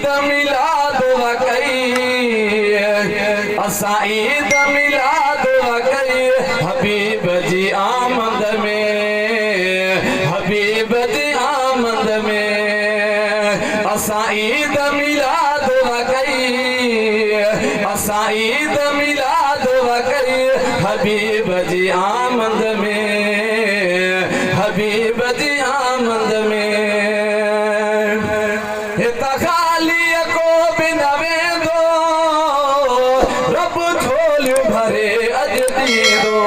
ईद मिलाद वकई असां ईद मिलाद वकई हबीब जी आमद में हबीब जी आमद में असां ईद मिलाद वकई असां ईद मिलाद वकई हबीब जी आमद में हबीब जी आमद में खाली को भी न वेंदो रब झोलियूं भरे अज ॾींदो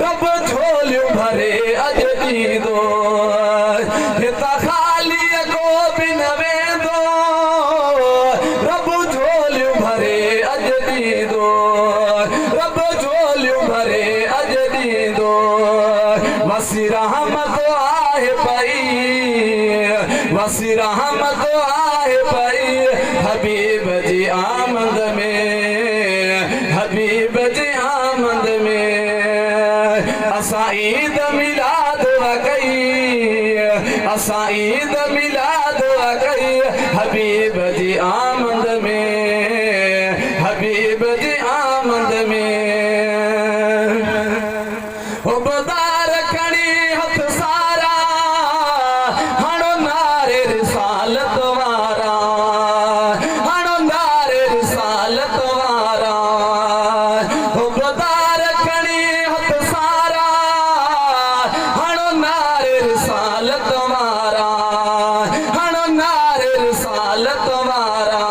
रब झोलियूं भरे अज ॾींदो हितां खाली को भी न वेंदो रब झोलियूं भरे अज ॾींदो रब झोलियूं भरे अज ॾींदो वसी रहमत आहे पई वसी रहमत आहे पई हबीब जी आमद में हबीब जी आमद में असां ईद मिलाद वकई असां ईद मिलाद वकई हबीब जी आमद में हबीब जी आमद में उबदार खणी हथ सारा हणो नारे रिसालत वारा हणो नारे रिसालत वारा उबदार खणी हथ सारा हणो नारे रिसालत वारा हणो नारे रिसालत वारा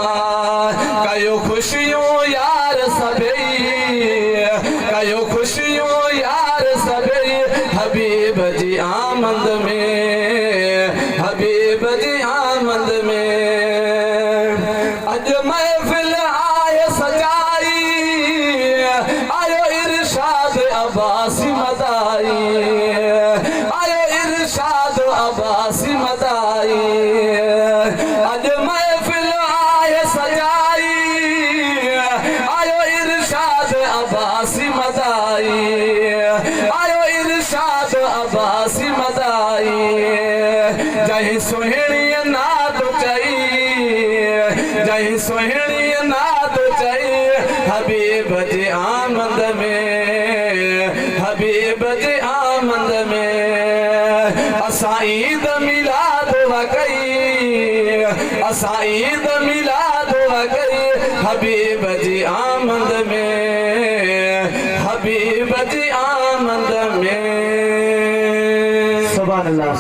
कयो खुशियों यार सभई कयो खुशियों यार सभई हबीब जी आमद में हबीब जी आमद में अज महफिल आए सजाई आयो इरशाद अब्बासी मदाई आयो इरशाद अब्बासी मदाई अज महफिल आए सजाई आयो इरशाद अब्बासी मदाई आयो इरशाद अब्बासी मदाई जय सोहणी नाद चई जय सोहणी नाद चई हबीब जी आमद में हबीब जी आमद में असां ईद मिलाद वकई असां ईद मिलाद वकई हबीब जी आमद में हबीब जी आमद में सुभान अल्लाह।